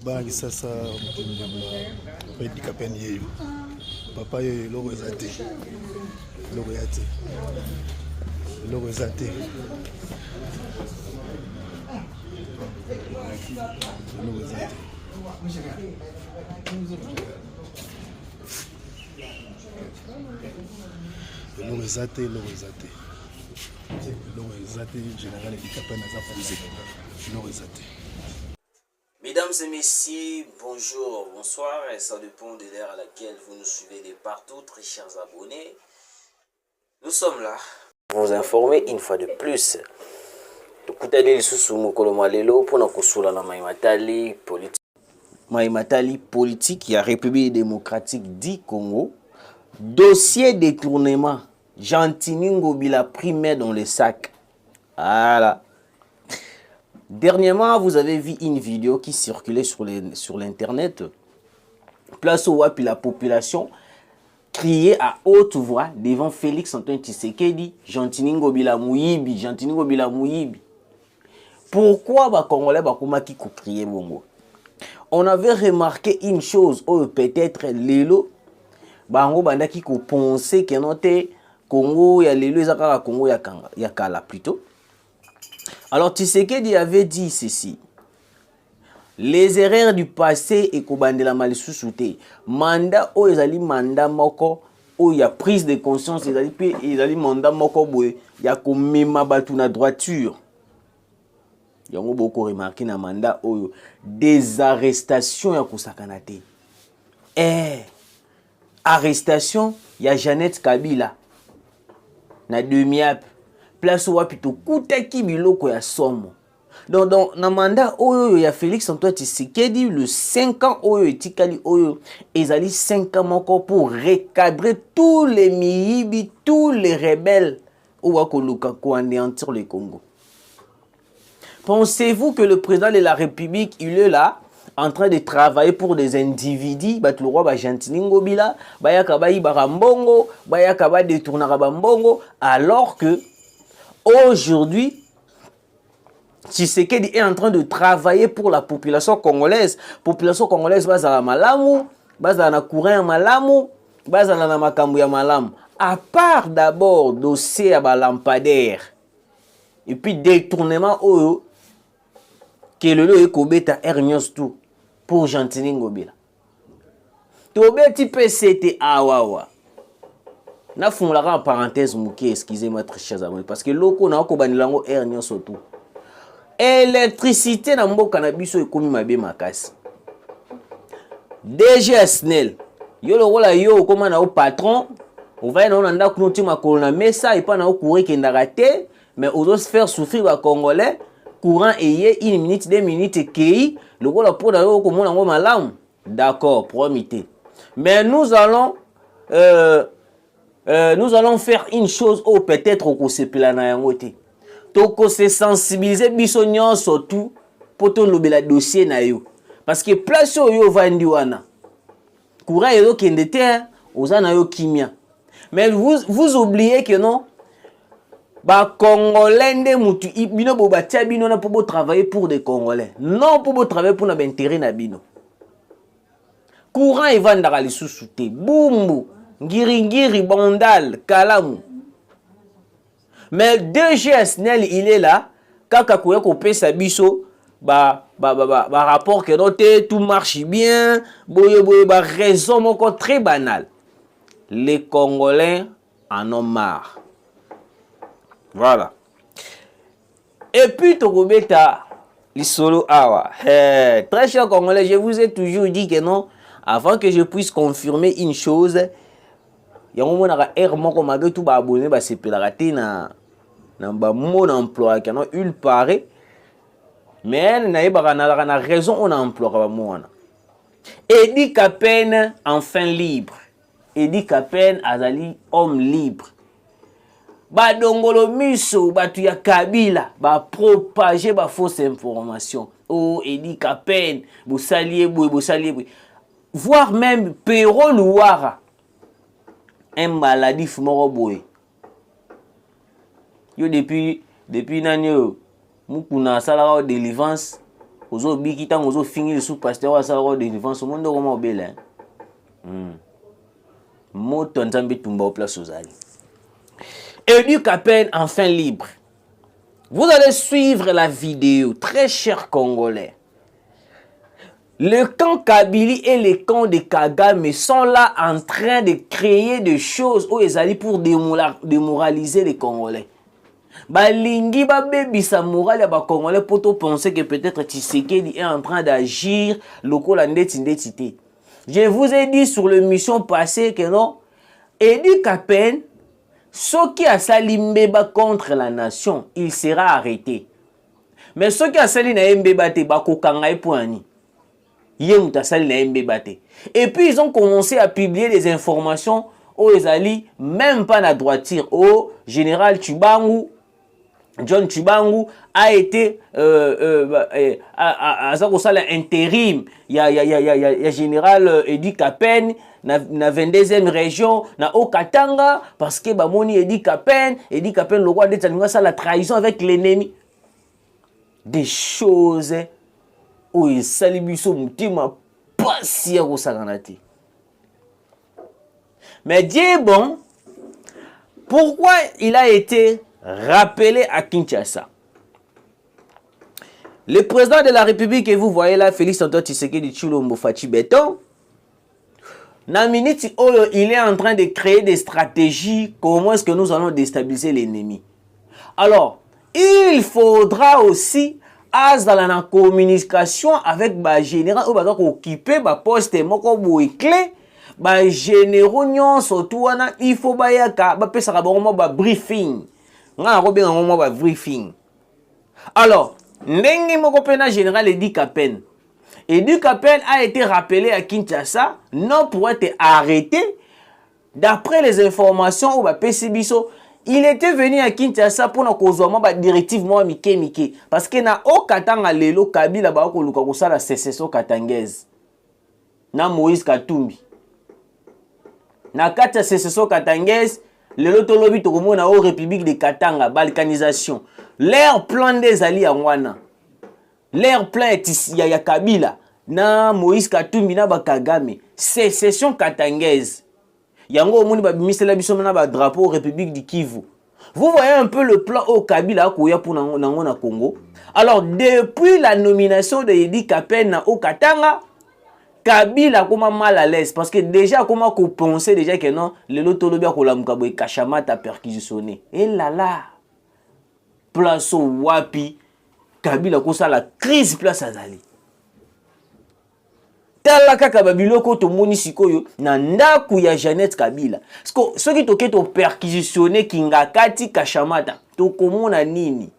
Bangi sasa Pedi Kapeni yeyo. Papa yeyo logo ezate. Logo yate. Logo ezate. Logo ezate. Logo ezate, logo ezate. Logo ezate, général Pedi Kapeni aza posé. Logo ezate. Mesdames et messieurs, bonjour, bonsoir, et ça dépend de l'heure à laquelle vous nous suivez de partout, très chers abonnés. Nous sommes là pour vous informer une fois de plus. Tukutani lisusu mukolo malelo pona kusula na maimatali politique ya République démocratique du Congo. Dossier détournement. Gentini Ngobila pris main dans le sac. Voilà. Dernièrement, vous avez vu une vidéo qui circulait sur l'internet. Place où la population criait à haute voix devant Félix Antoine Tshisekedi, Gentini Ngobila Mouyibi, Gentini Ngobila Mouyibi. Pourquoi les Congolais qui criaient bongo? On avait remarqué une chose, peut-être Lelo, bango banda qui pensait que notre Congo ya Lelo ezaka Congo ya kala plutôt. Alors Tshisekedi avait dit ceci: les erreurs du passé et kobandela malisusu te. Mandat o ezali mandat moko o ya prise de conscience ezali mandat moko boye ya komema batu na droiture. Yango boko remarqué na mandat oyo des arrestations ya kosakana te. Arrestation ya Jeannette Kabila na demi-ap place wapi to kutaki biloko ya somo. Donc na mandat oyo ya Félix Antoine Tshisekedi le 5 ans oyo etikali oyo ezali 5 ans moko pour recadrer tous les miyibi, tous les rebelles ou ko anéantir le Congo. Pensez-vous que le président de la République, il est là, en train de travailler pour des individus, le roi Gentini Ngobila, bayaka barambongo, bayaka détournera bambongo, alors que aujourd'hui, Tshisekedi est en train de travailler pour la population congolaise. Population congolaise bazala malamu, bazala courant malamu, bazala na makambu ya malamu. À part d'abord dossier à lampadaire et puis détournement oyo que le lo ekobeta ernyos tout pour Gentini Ngobila. Tobeti PCT awawa. Na fungolaka en parenthèse mouké, excusez-moi très chers amis, parce que loko na okobanilango ernyos tout. Électricité na mboka na biso ekomi mabe makasi. DG SNEL yo lokola yo okoma na o patron, on va na onda kuno ma kolona mesa et pas na okure kendaka te, mais on doit se faire souffrir ba congolais. Courant ayé 1 minute, 2 minutes kei lokola po na yo komona ngo malamu. D'accord, promité. Mais nous allons faire une chose ou peut-être ko sepela na yango te. Toko se sensibiliser biso nyonso tout pour to lobela dossier na yo. Parce que place yo vandi wana. Courant yo kende te, ozana yo kimia. Mais vous oubliez que non, ba Congolais nde mutu bino bo batia bino na pour travailler pour des Congolais. Non pour travailler pour na intérêt na bino. Courant evandaka lisusu te. Bumbu, ngiri bandal, kalamu. Mais DG SNEL il est là, kaka koya ko pesa biso ba rapport que noté tout marche bien, boye ba raison moko très banal. Les Congolais en ont marre. Voilà. Et puis Tokobeta Lisolo Awa. Très cher Congolais, je vous ai toujours dit que non, avant que je puisse confirmer une chose, il y a un moment où tout ba abonné ba sepelaraté na mon emploi qui non il paraît mais na raison on emploi ba moi. Edi Kapene enfin libre. Edi Kapene azali homme libre. Ba dongolo miso batu ya Kabila ba propager ba fausse information. Oh Edi Kapene bosalier boy. Voire même Pero Louara un maladif moko boy. Yo depuis nanyo mukuna sala délivrance ozo biki tango ozo finir sous pasteur wa sa ro de défense monde comment obela moto nzambe tumba au place ozali. Edu Kapen enfin libre. Vous allez suivre la vidéo, très chers Congolais. Le camp Kabylie et le camp de Kagame sont là en train de créer des choses où ils allaient pour démoraliser les Congolais. Balingi ba bebisa moral ya ba Congolais pour penser que peut-être Tshisekedi est en train d'agir lokola ndeti ndeti. Je vous ai dit sur l'émission passée que non, Edu Kapen, ce qui a sali mbeba contre la nation, il sera arrêté. Mais ce qui a sali na mbeba te bakokanga epoani. Et puis ils ont commencé à publier des informations aux alliés, même pas la droiture. Au général Tshibangou, John Tshibangou a été intérim. Il y a général Edu Kapen na 22e région na Okatanga parce que bamoni Edu Kapen le roi de Tchalinga ça la trahison avec l'ennemi. Des choses où il sali biso mutima pasi ya kosakana te. Mais Dieu est bon. Pourquoi il a été rappelé à Kinshasa? Le président de la République que vous voyez là, Félix Antoine Tshisekedi Tshilombo Fachi Beton, na minute oyo, il est en train de créer des stratégies. Comment est-ce que nous allons déstabiliser l'ennemi? Alors, il faudra aussi dans la communication avec ba général ou ba occupé ba poste moko boy clé ba généraux nyonso tout wana il faut ba yaka ba pesa ka bango ba briefing nga ko benga ngo ba briefing. Alors ndenge moko pena général Edu Kapen a été rappelé à Kinshasa non pour être arrêté d'après les informations ou ba pesibiso. Il était venu à Kinshasa pour nous ba directive moi mike parce que na Okatanga lelo Kabila ba ko luka ko sala sécession katangese na Moïse Katumbi na kata sécession katangese lelo tolobi to komona o République de Katanga balkanisation leur plan des alliés ngwana leur plan ya Kabila na Moïse Katumbi na ba Kagame sécession katangese. Yango omoni ba bimisela biso na ba drapeau République du Kivu. Vous voyez un peu le plan au Kabila koya pour na Congo. Alors depuis la nomination de Edu Kapen au Katanga, Kabila comment mal à l'aise parce que déjà comment qu'on pensait déjà que non le lotolobia ko la mukabo Kashamata perquisitionné. Et là place wapi Kabila ko ça la crise place azali. Tala kaka babiloko to moni sikoyo na ndaku ya Jeannette Kabila. Parce que ceux qui toke to perquisitionner Kingakati Kashamata to komona nini?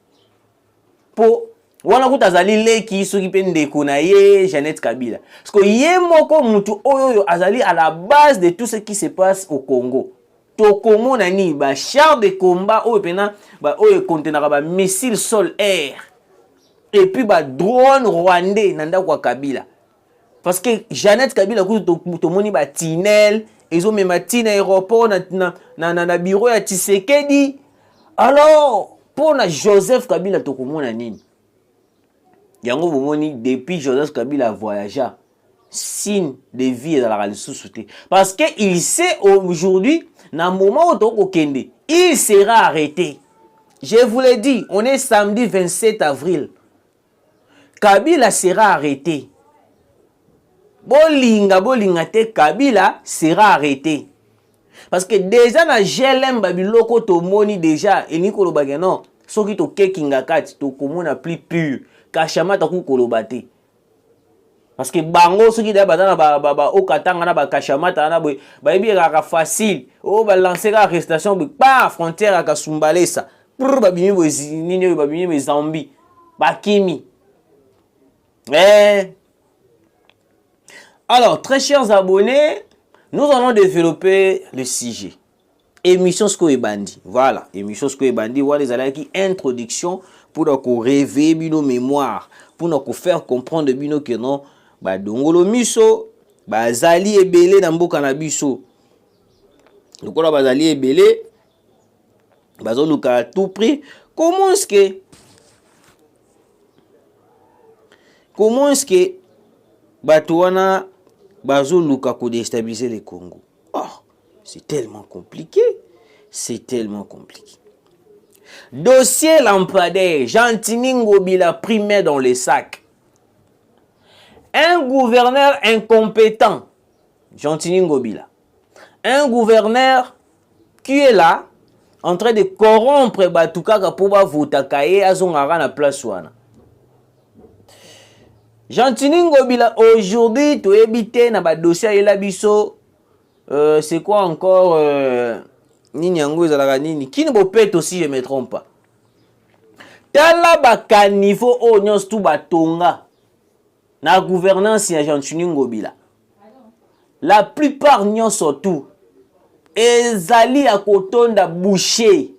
Po wana kutazali leki soki pe ndeko na ye Jeannette Kabila. Parce que ye moko mutu oyo azali à la base de tout ce qui se passe au Congo. To komona ni ba char de combat oyo pena ba oyo contenera ba missile sol air. Et puis ba drone rwandais na ndaku wa Kabila. Parce que Jeannette Kabila to moni ba tunnel, ils ont même un aéroport na bureau ya Tshisekedi. Alors, pour na Joseph Kabila to komona nini? Yango bomoni depuis Joseph Kabila voyagé, signe de vie dans la sous-souté. Parce que il sait aujourd'hui, na moment où to kende, il sera arrêté. Je vous l'ai dit, on est samedi 27 avril. Kabila sera arrêté. Bolinga te Kabila sera arrêté. Parce que déjà na GLM babiloko to moni déjà et ni kolobake non soki to kekinga kati to komona plus pur Kashamata ku kolobate. Parce que bango soki da bazana ba Okatanga na ba Kashamata na boy ba yebi ka facile o ba lancer ka arrestation ba frontière ka Sumbalesa pour ba bimi boy nini ba bimi boy Zambi ba kimi. Alors, très chers abonnés, nous allons développer le sujet. Émission Skoé Bandi. Voilà, émission Skoé Bandi. Voilà les alaki introduction pour nous réveiller nos mémoires, pour nous faire comprendre bino que non, ba dongolo miso, ba zali ebele na mboka na biso. Lokola ba zali ebele, ba zo luka à tout prix. Comment est-ce que comment est-ce que Batouana bazoluka ko déstabiliser le Congo? Oh, c'est tellement compliqué. C'est tellement compliqué. Dossier lampadaire, Jean-Tini Ngobila primé dans les sacs. Un gouverneur incompétent, Jean-Tini Ngobila. Un gouverneur qui est là, en train de corrompre Batoukaka pour voter Kaye à son na place wana. Jean-Tini Ngobila aujourd'hui tu habité na ba dossier la biso c'est quoi encore nini yango ezalaka nini kini bopete aussi je me trompe pas. Tala ba caniveau o nyos tu batonga na gouvernance ya Jean-Tini Ngobila. La plupart nyonso tout ezali à kotonda boucher.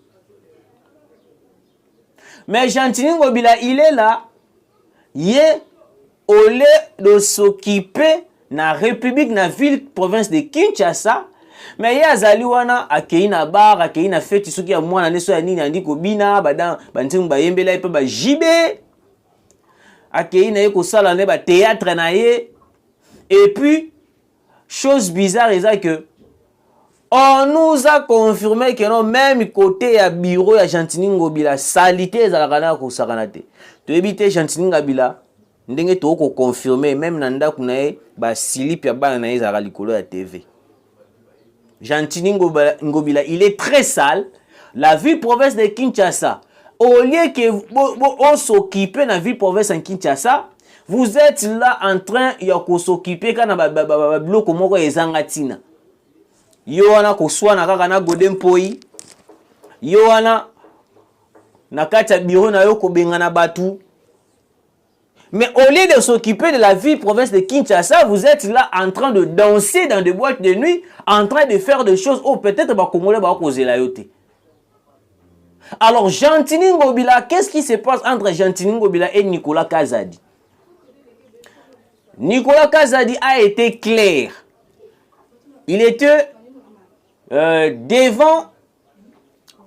Mais Jean-Tini Ngobila il est là, au lieu de s'occuper na République, na ville, province de Kinshasa, mais il y a azali wana akei na bar, akei na fête soki ya mwana neso ya nini andi kobina badan bantingu bayembela epe ba jibe akei na ye kosala ne ba théâtre na ye. Et puis chose bizarre est que on nous a confirmé que non, même côté ya bureau ya Jean-Tini Ngobila salité ezalaka na kosakana te. To ebite Jean-Tini Ngobila ndenge to ko confirmer même na ndaku na ye ba slip ya bana na ye ezalaka likolo ya TV. Jean-Tini Ngobila il est très sale. La ville province de Kinshasa, au lieu que on s'occupe na ville province en Kinshasa, vous êtes là en train de s'occuper quand na bloc moko ezangatina. Yo wana koswana kaka na Golden Poi, yo wana na kati ya bureau na yo kobenga na batu. Mais au lieu de s'occuper de la ville province de Kinshasa, vous êtes là en train de danser dans des boîtes de nuit, en train de faire des choses. Oh, peut-être ba Congolais ba causer la yote. Alors Jean-Tini Ngobila, qu'est-ce qui se passe entre Jean-Tini Ngobila et Nicolas Kazadi? Nicolas Kazadi a été clair. Il était devant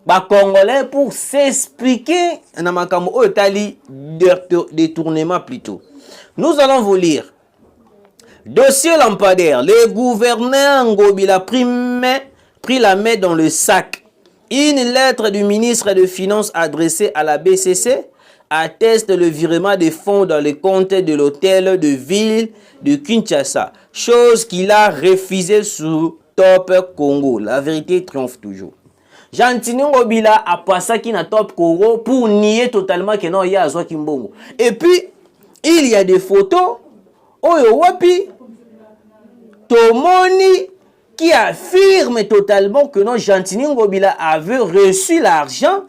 les Congolais pour s'expliquer dans makambo otali détournement plutôt. Nous allons vous lire. Dossier lampadaire. Le gouverneur Ngobila pris la main dans le sac. Une lettre du ministre des Finances adressée à la BCC atteste le virement des fonds dans les comptes de l'hôtel de ville de Kinshasa. Chose qu'il a refusé sous Top Congo. La vérité triomphe toujours. Jean-Tini Ngobila a passé qui na Top Congo pour nier totalement que non, il y a Azwa Kimbongo. Et puis, il y a des photos, Oyo Wapi, Tomoni, qui affirme totalement que non, Jean-Tini Ngobila avait reçu l'argent.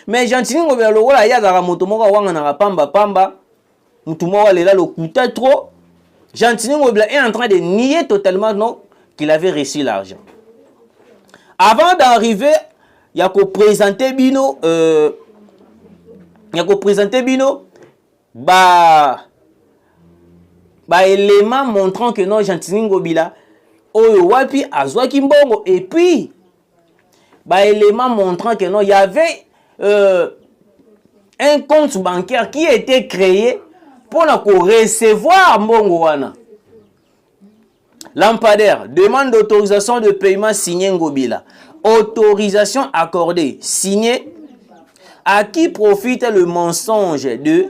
Mais Jean-Tini Ngobila, il y a des motomoko wanga na pamba, mutumoko lela le coûtait trop. Jean-Tini Ngobila est en train de nier totalement non qu'il avait reçu l'argent. Avant d'arriver, il y a qu'au présenter Bino, élément montrant que non, Jean-Tini Ngobila, Oyo Wapi, Azwa Kimbongo, et puis, élément montrant que non, il y avait un compte bancaire qui a été créé pour recevoir Mbongo Wana. Lampadaire, demande d'autorisation de paiement signé Ngobila. Autorisation accordée, signée. À qui profite le mensonge de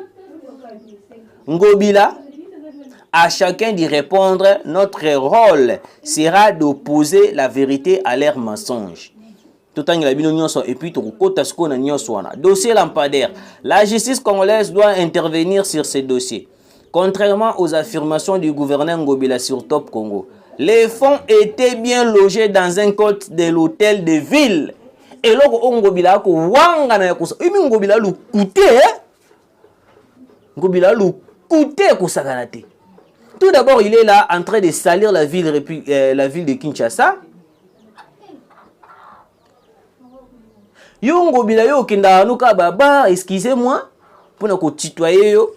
Ngobila? À chacun d'y répondre. Notre rôle sera d'opposer la vérité à leur mensonge. Et puis, dossier lampadaire. La justice congolaise doit intervenir sur ces dossiers. Contrairement aux affirmations du gouverneur Ngobila sur Top Congo, les fonds étaient bien logés dans un compte de l'hôtel de ville. Et là, Ngobila ko wanga na yakosa. Ngobila lu coûté, Ngobila lu coûté kosakanate. Tout d'abord, il est là en train de salir la ville de Kinshasa. Yo Ngobila yo kenda anuka baba, excusez-moi, pour ne ko tutoyer yo.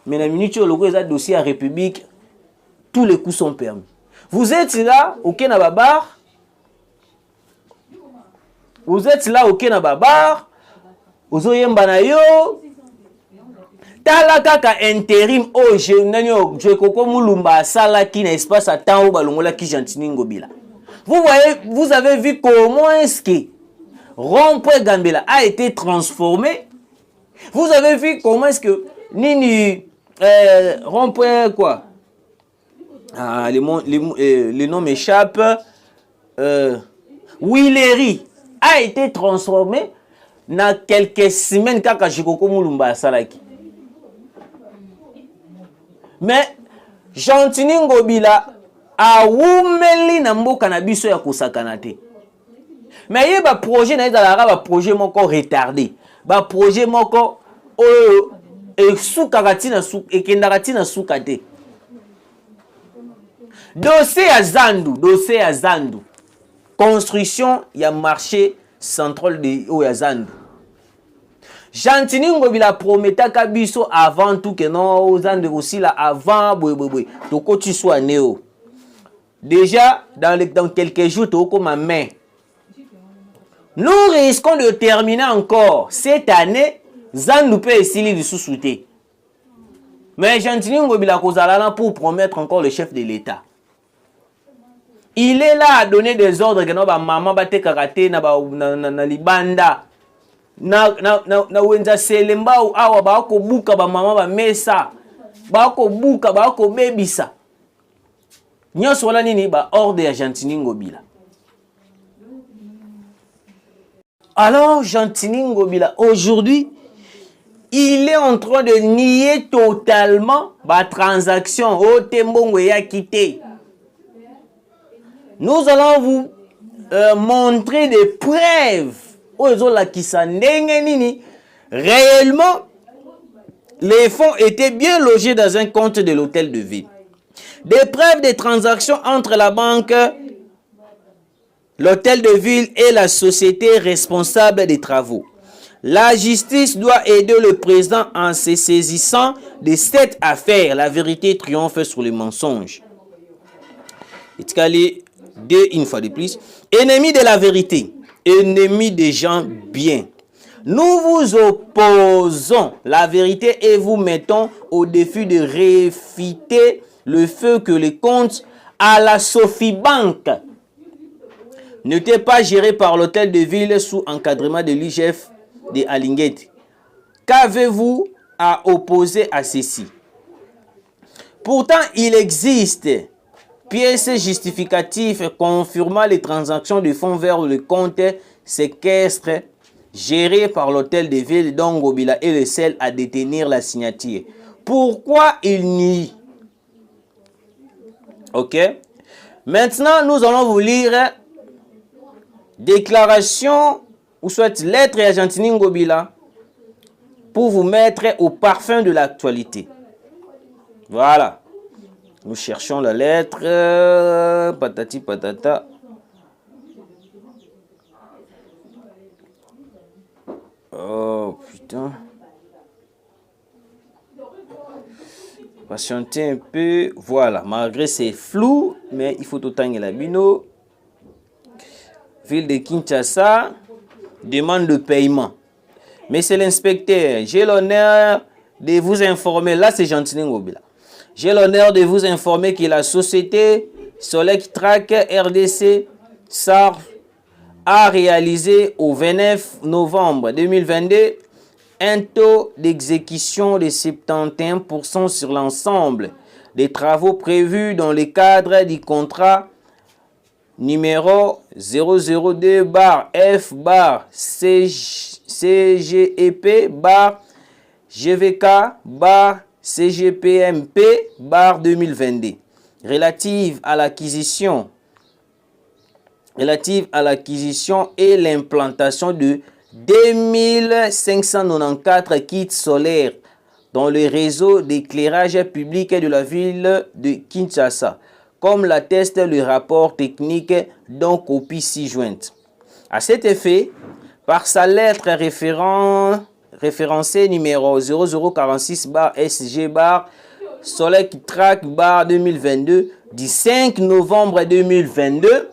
Mais la minute où le dossier à République, tous les coups sont permis. Vous êtes là, au Kenababar. Vous êtes là, au Kenababar. Vous oyez Mbanayo. tala kaka intérim je koko mulumba sala qui n'est pas à temps ou balongola qui Gentini Ngobila. Vous voyez, vous avez vu comment est-ce que Rond-Point Gambela a été transformé. Vous avez vu comment est-ce que Nini Rond-Point quoi? Ah, les noms m'échappent. Willery a été transformé dans quelques semaines kaka Jikoko Mulumba Salaki. Mais Gentini Ngobila a wumeli na mboka na biso ya kosakana te. Mais il y a un projet na projet moko retardé. Ba projet moko e sukakati na ekendakati na sukate. Dossier à Zandu. Construction ya marché central de Oyazandu. Gentini Ngobila prometaka biso avant tout que non Zandu aussi là avant boy. Toko tu sois néo. Déjà dans quelques jours toko ma main. Nous risquons de terminer encore cette année Zandu peut essayer de sous-souter. Mais Gentini Ngobila kozala pour promettre encore le chef de l'État. Il est là à donner des ordres que maman bate karaté na libanda na wenza selemba ou awa ba ko buka ba mama ba mesa ba ko buka ba ko bebisa nyonso wala nini ba ordre ya Gentini Ngobila. Alors Gentini Ngobila aujourd'hui il est en train de nier totalement la transaction au tembongo ya quitté. Nous allons vous montrer des preuves. Réellement, les fonds étaient bien logés dans un compte de l'hôtel de ville. Des preuves de transactions entre la banque, l'hôtel de ville et la société responsable des travaux. La justice doit aider le président en se saisissant de cette affaire. La vérité triomphe sur les mensonges. Une fois de plus, ennemi de la vérité, ennemi des gens bien. Nous vous opposons la vérité et vous mettons au défi de réfuter le feu que les comptes à la Sophie Bank n'étaient pas gérés par l'hôtel de ville sous encadrement de l'IGF de Alinguet. Qu'avez-vous à opposer à ceci? Pourtant, il existe pièces justificatives confirmant les transactions de fonds vers le compte séquestre géré par l'hôtel de ville dont Ngobila est le seul à détenir la signature. Pourquoi il nie? Ok. Maintenant, nous allons vous lire déclaration ou soit lettre à Gentini Ngobila pour vous mettre au parfum de l'actualité. Voilà. Nous cherchons la lettre. Patati patata. Oh putain. Patientez un peu. Voilà. Malgré c'est flou, mais il faut autant la bino. Ville de Kinshasa. Demande de paiement. Mais c'est l'inspecteur. J'ai l'honneur de vous informer. Là, c'est Gentini Ngobila. J'ai l'honneur de vous informer que la société Solectrac RDC SAR a réalisé au 29 novembre 2022 un taux d'exécution de 71% sur l'ensemble des travaux prévus dans le cadre du contrat numéro 002-FCGEP-GVK-CGPMP-2022 relative à l'acquisition et l'implantation de 2594 kits solaires dans le réseau d'éclairage public de la ville de Kinshasa, comme l'atteste le rapport technique dont copie ci-jointe. À cet effet, par sa lettre référencée numéro 0046-SG-Solectrac-2022 du 5 novembre 2022,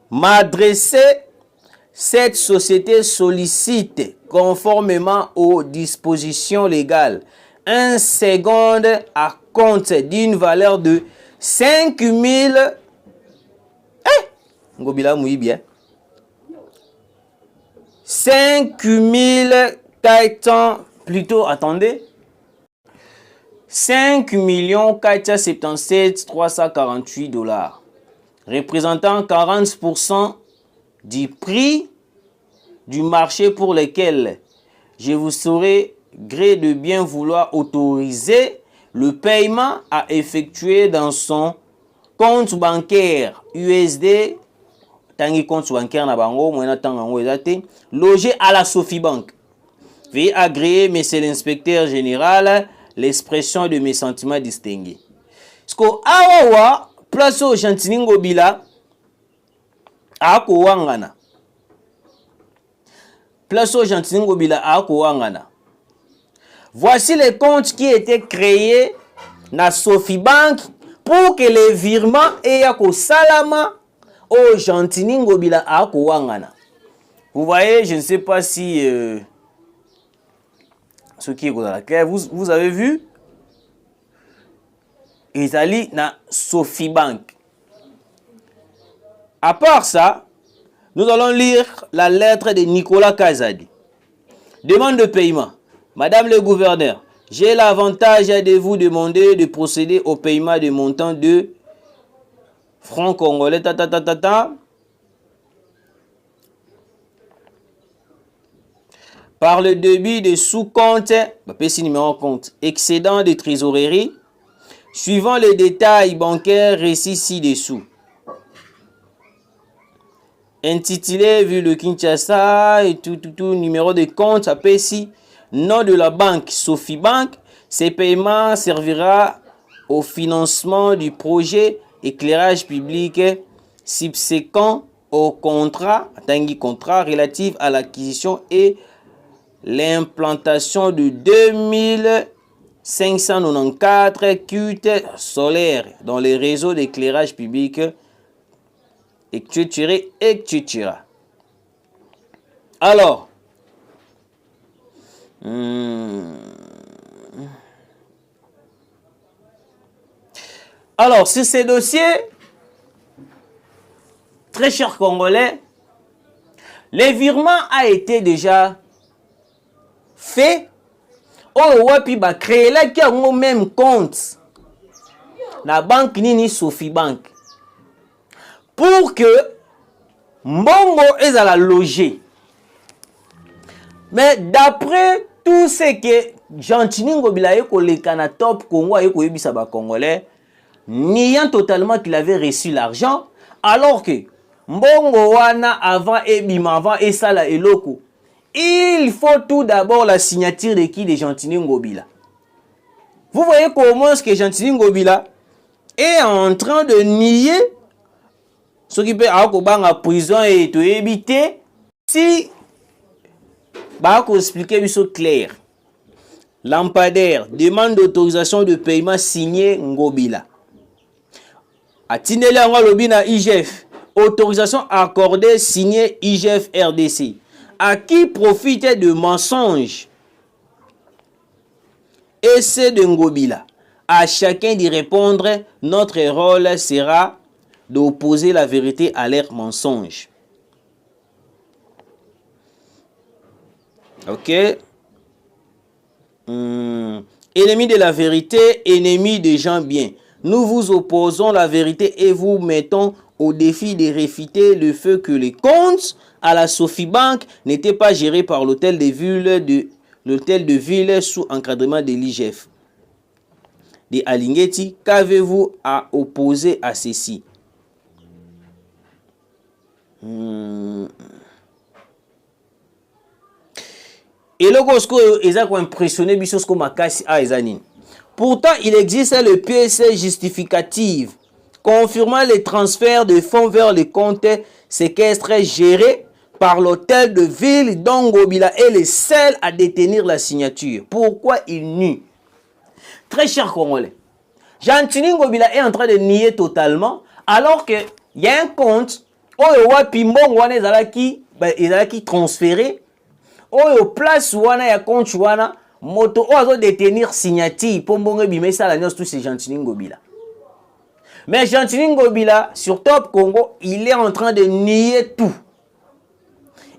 m'adresser cette société sollicite, conformément aux dispositions légales, un second à compte d'une valeur de 5 000... Ngobila mouille bien. 5 400... Plutôt, attendez. 5 477 348 $, représentant 40% du prix du marché pour lequel je vous serai gré de bien vouloir autoriser le paiement à effectuer dans son compte bancaire USD, tangi compte bancaire na bango, moyena tangango ezate, logé à la Sofibank. Veuillez agréer, monsieur l'inspecteur général, l'expression de mes sentiments distingués. Parce que awawa, place au Chantiningo Bila, ako wangana. Place au Chantiningo Bila, ako wangana. Voici les comptes qui étaient créés na Sofibank pour que les virements aient ako salama au Chantiningo Bila, ako wangana. Vous voyez, je ne sais pas si... ce qui est dans la claire, vous avez vu, Isali na Sofibank. À part ça, nous allons lire la lettre de Nicolas Kazadi. Demande de paiement. Madame le gouverneur, j'ai l'avantage de vous demander de procéder au paiement de montant de francs congolais. Par le débit de sous-compte, numéro compte, excédent de trésorerie, suivant les détails bancaires récits ci-dessous. Intitulé, vu le Kinshasa et tout, numéro de compte, ici, nom de la banque Sofibank, ces paiements servira au financement du projet éclairage public subséquent au contrat relatif à l'acquisition et l'implantation de 2594 cuttes solaires dans les réseaux d'éclairage public, etc. Alors, sur ces dossiers, très chers Congolais, le virement a été déjà fait. Oh wapi ba créer là qui a au même compte la banque nini Sofibank pour que mbongo ezala logé. Mais d'après tout ce que Chantiningo Bila yeko lekana top Congo yeko yebisa ba Congolais, niant totalement qu'il avait reçu l'argent, alors que mbongo wana avant ebima avant esala eloko, il faut tout d'abord la signature de qui? De Chantiningo Bila. Vous voyez comment est-ce que Chantiningo Bila est en train de nier ce qui peut avoir en prison et tout éviter. Si bah expliquer ça clair. Lampadaire demande d'autorisation de paiement signé Ngobila. Atinele en lobina IGF. Autorisation accordée signée IGF RDC. À qui profite de mensonges? Et c'est de Ngobila. À chacun d'y répondre, notre rôle sera d'opposer la vérité à leurs mensonges. Ok. Ennemi de la vérité, ennemi des gens bien. Nous vous opposons la vérité et vous mettons au défi de réfuter le fait que les comptes à la Sofibank n'étaient pas gérés par l'hôtel de ville sous encadrement de l'IGF. De Alingeti, qu'avez-vous à opposer à ceci? Et le ils ont impressionné bisos comme Makasi a Ezanin. Pourtant, il existe le PSC justificatif confirmant les transferts de fonds vers les comptes séquestres gérés par l'hôtel de ville dont Ngobila est le seul à détenir la signature. Pourquoi il nie? Très cher Congolais, Chantiningo Ngobila est en train de nier totalement alors qu'il y a un compte qui ezalaki transféré oyo place wana ya compte wana moto oyo azodetenir signature mpo mbongo ebima esala nyonso tout c'est Gentili Ngobila. Mais Gentili Ngobila sur Top Congo, il est en train de nier tout.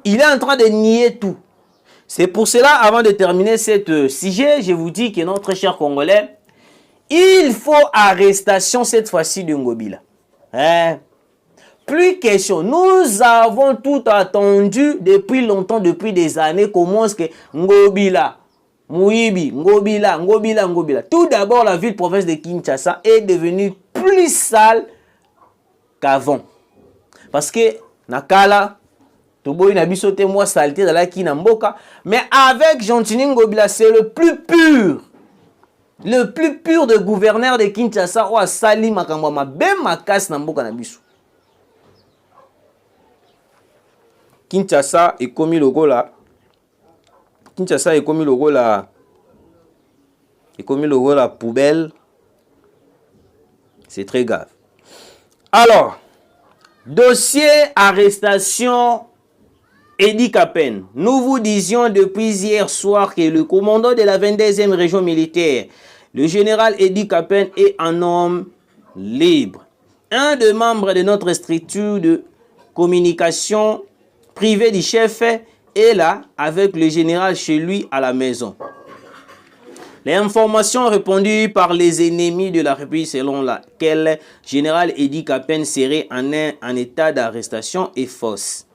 Il est en train de nier tout. C'est pour cela, avant de terminer ce sujet, je vous dis que notre cher Congolais, il faut arrestation cette fois-ci de Ngobila. Hein? Plus question. Nous avons tout attendu depuis longtemps, depuis des années, comment est-ce que Ngobila, Mouibi, Ngobila. Tout d'abord, la ville-province de Kinshasa est devenue plus sale qu'avant. Parce que, Nakala, Toboy n'a bisoté moi saleté dans la Kinamboka, mais avec Gentili Ngobila, c'est le plus pur. Le plus pur de gouverneur de Kinshasa, ou à Sali Makambama, ben Makas Namboka Nabisu. Kinshasa est commis le go là. Kinshasa est commis le go là. Est commis le go la poubelle. C'est très grave. Alors, dossier arrestation Edi Kapen. Nous vous disions depuis hier soir que le commandant de la 22e région militaire, le général Edi Kapen, est un homme libre. Un des membres de notre structure de communication privée du chef est là avec le général chez lui à la maison. Les informations répandues par les ennemis de la République selon laquelle général Edi Kapen serait en état d'arrestation est fausse.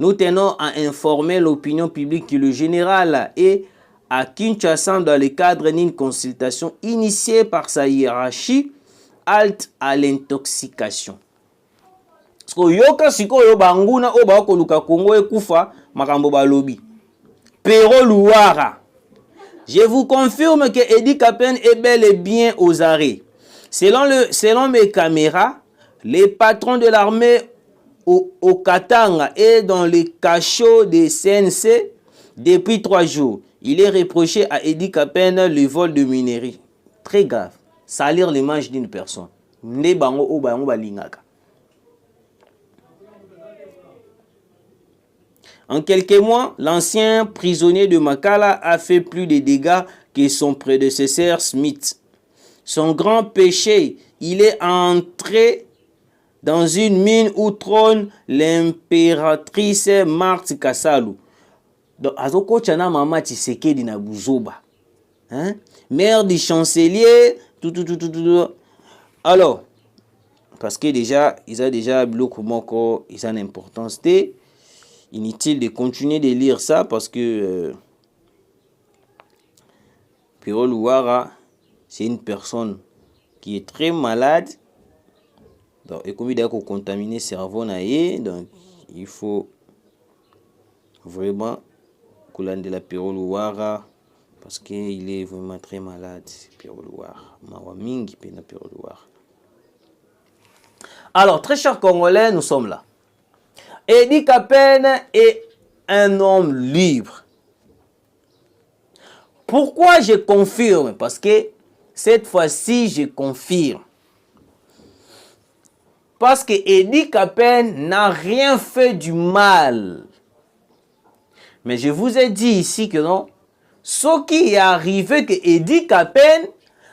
Nous tenons à informer l'opinion publique que le général est à Kinshasa dans le cadre d'une consultation initiée par sa hiérarchie halte à l'intoxication. Yoka sikoyo banguna oba koluka Kongo ekufa makambo balobi. Pero Louara. Je vous confirme que Edi Kapen est bel et bien aux arrêts. Selon mes caméras, les patrons de l'armée au Katanga est dans les cachots des CNC depuis 3 jours. Il est reproché à Edi Kapen le vol de minerais. Très grave. Salir l'image d'une personne. Ne bango o bango balingaka. En quelques mois, l'ancien prisonnier de Makala a fait plus de dégâts que son prédécesseur Smith. Son grand péché, il est entré dans une mine où trône l'impératrice Marthe Kassalu. Donc, azoko chana mama Tshisekedi na Buzoba. Hein? Mère du chancelier, tout. Alors, parce que déjà, ils ont déjà bloqué moko, ils ont une importance. Inutile de continuer de lire ça parce que Pero Louara, c'est une personne qui est très malade. Donc, et comme il a contaminé le cerveau, donc il faut vraiment que la Pero Louara parce qu'il est vraiment très malade. Pero Louara. Mawamingi pena Pero Louara. Alors, très chers Congolais, nous sommes là. Edi Kapen est un homme libre. Pourquoi je confirme? Parce que cette fois-ci, je confirme. Parce que Edi Kapen n'a rien fait du mal. Mais je vous ai dit ici que non. Ce qui est arrivé que Edi Kapen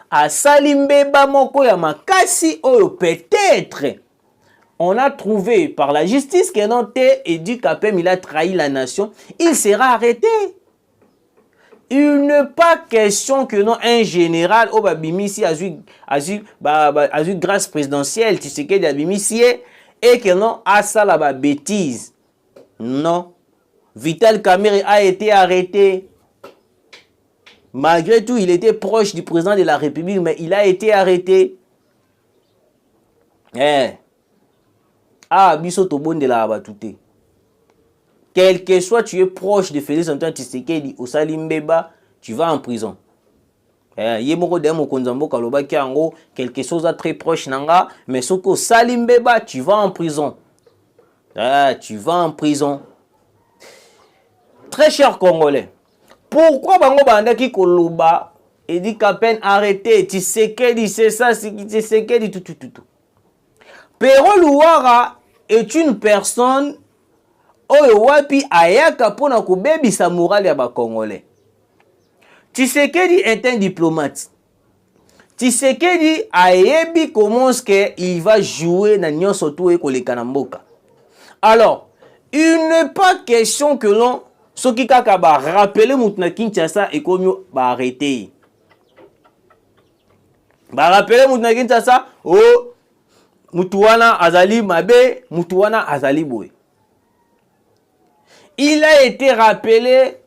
a Salimbeba Moko ya Makasi oyo peut-être. On a trouvé par la justice que non, Edi Kapen, il a trahi la nation. Il sera arrêté. Il n'est pas question que non, un général au Babimisi a eu grâce présidentielle, tu sais qu'il y a Babimisi et que non, a ça la bêtise. Non. Vital Kamerhe a été arrêté. Malgré tout, il était proche du président de la République, mais il a été arrêté. Ah, biso to bonde la abatouté. Quel que soit tu es proche de Félix Antoine Tshisekedi au Salimbeba, tu vas en prison. Yemoko demo konzambo kaloba kiango quelque chose de très proche nanga, mais soko Salimbeba, tu vas en prison. Tu vas en prison. Très cher Congolais, pourquoi bango bandaki koloba Edi Kapen arrêté Tshisekedi c'est ça Tshisekedi tout. Pero Louara est une personne oyo wapi ayaka pona kobebisa morale ya Congolais. Tshisekedi est un diplomate. Tshisekedi ayebi comment il va jouer na nyonso tout ekoleka na mboka. Alors, il n'est pas question que l'on soki kaka ba rappeler mutu na Kinshasa et komi ba arrêter. Ba rappeler mutu na Kinshasa, oh mutu wana azali mabe, mutu wana azali boy. Il a été rappelé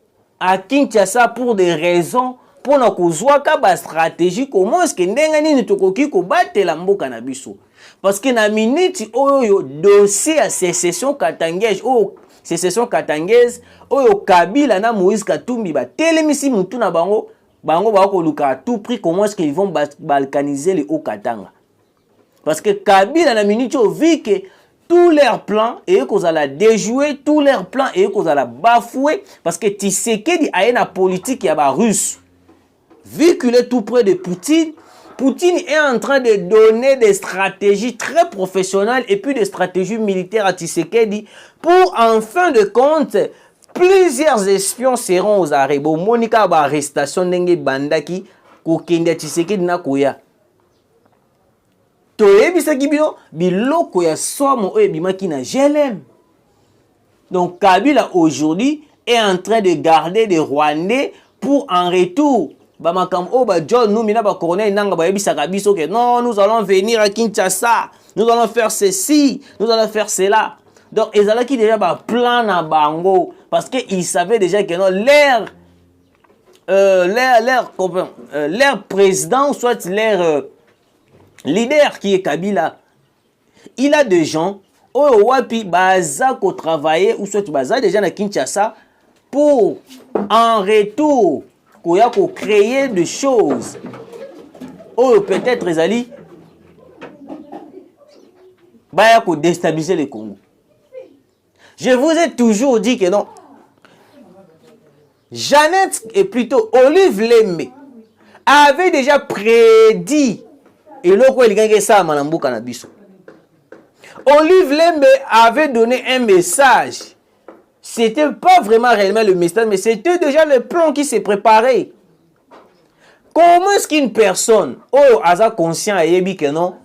à Kinshasa pour des raisons pour na kozwaka ba stratégie comment est-ce que ndenga nini tokoki ko batela mboka na biso. Parce que na minute oyo dossier à sécession katangaise oyo Kabila na Moïse Katumbi ba telemisi mutu na bango ba ko luka à tout prix comment est-ce qu'ils vont balkaniser le Haut-Katanga. Parce que Kabila na minute au vu que tous leurs plans et qu'on a la déjouer, tous leurs plans et qu'on a la bafouer parce que Tshisekedi a une politique ya ba russe. Vu qu'il est tout près de Poutine, Poutine est en train de donner des stratégies très professionnelles et puis des stratégies militaires à Tshisekedi pour, en fin de compte, plusieurs espions seront aux arrêts. Bon, Monica ba arrestation d'enge bandaki kokende Tshisekedi na koya. Toyebisaki bino biloko ya somo oyo bimaki na GLM. Donc Kabila aujourd'hui est en train de garder des Rwandais pour en retour Bamakam oh ba John nous mina ba colonel nanga ba yebisaka biso que non nous allons venir à Kinshasa, nous allons faire ceci, nous allons faire cela. Donc ils allaient qui déjà ba plan na bango parce que ils savaient déjà que non leur président soit leur leader qui est Kabila, il a des gens oh wapi baza ko travailler ou soit baza déjà na Kinshasa pour en retour pour créer des choses. Ou peut-être Ezali baya ko déstabiliser le Congo. Je vous ai toujours dit que non. Jeannette et plutôt Olive Lembe avait déjà prédit et loko il gagne ça manambu kanabiso. Olive Lembe avait donné un message. C'était pas vraiment réellement le message, mais c'était déjà le plan qui s'est préparé. Comment est-ce qu'une personne, oh, aza conscient et yebi que non,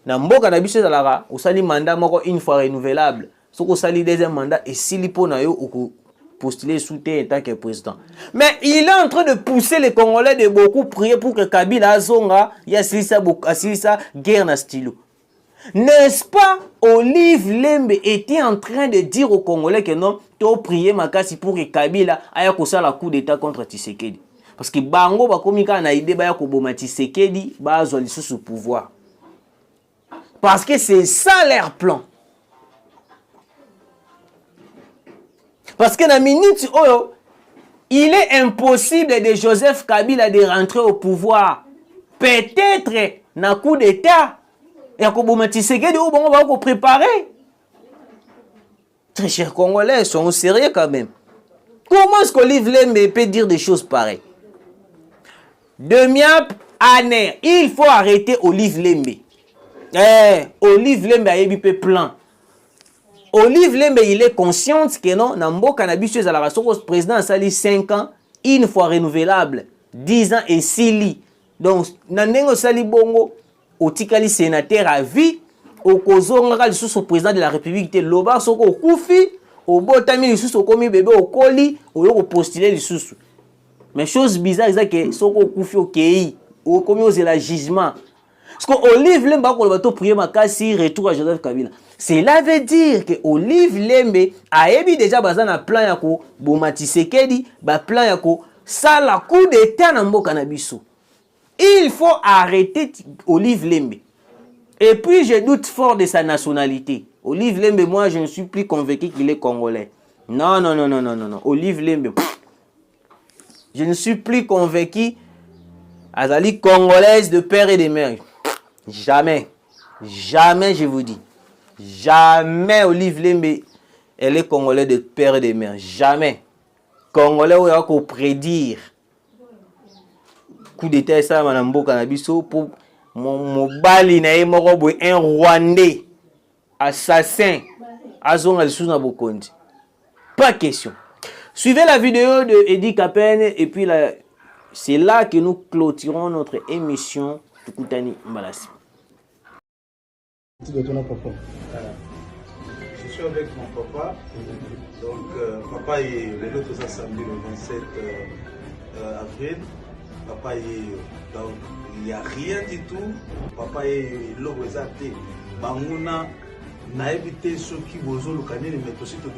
na mboka na biso zalara, ou sali mandat moko une fois renouvelable, soko sali deuxième mandat et s'il po na yo ou postuler soutien en tant que président. Mais il est en train de pousser les Congolais de beaucoup prier pour que Kabila azonga, ya silisa guerre na stylo. N'est-ce pas, Olive Lembe était en train de dire aux Congolais que non, tu prier makasi pour que Kabila aya kosala coup d'état contre Tshisekedi. Parce que bango bakomika na idée baya koboma Tshisekedi bazwa lisusu pouvoir. Parce que c'est ça leur plan. Parce que na minute oyo, il est impossible de Joseph Kabila de rentrer au pouvoir. Peut-être na coup d'état. Et à Koboma Tshisekedi, on va préparer. Très chers Congolais, sont sérieux quand même. Comment est-ce qu'Olive Lembe peut dire des choses pareilles? Demiap année, il faut arrêter Olive Lembe. Olive Lembe a eu plan. Olive Lembe, il est conscient que non, Nambo Cannabis, à la raison président a sali 5 ans, une fois renouvelable, 10 ans et 6 lits. Donc, Nanengo Sali Bongo, au Tikali sénateur à vie, au Kozonga, le président de la République, de Loba, au Koufi, au Botami, le commis bébé, au Koli, au postulé, le sous. Mais chose bizarre, c'est que Soko Koufi au Kei, au commis aux élargissements. Parce qu'Olive Lembe, on va prier ma cassi, retour à Joseph Kabila. Cela veut dire que Olive Lembe a ébi déjà bazan un plan yako, Boma Tshisekedi, ba plan yako, ça la coup d'état na mboka na biso. Il faut arrêter Olive Lembe. Et puis, je doute fort de sa nationalité. Olive Lembe, moi, je ne suis plus convaincu qu'il est congolais. Non. Olive Lembe, je ne suis plus convaincu. Azali congolaise de père et de mère. Jamais. Jamais, je vous dis. Jamais Olive Lembe, elle est congolaise de père et de mère. Jamais. Congolais, il y a qu'à prédire. Coup d'état ça manambo kanabiso pour mon bali na un Rwandais assassin azonga lisusu na bokondi pas question. Suivez la vidéo de Eddie Kapen et puis c'est là que nous clôturons notre émission Tukutani Mbalasi. Je suis avec mon papa. Donc, papa est le autre assemblée le 27 avril. Papa est donc il n'y a rien du tout. Papa est l'organisé. Banguna n'a évité ceux qui vous ont le canal mais aussi tout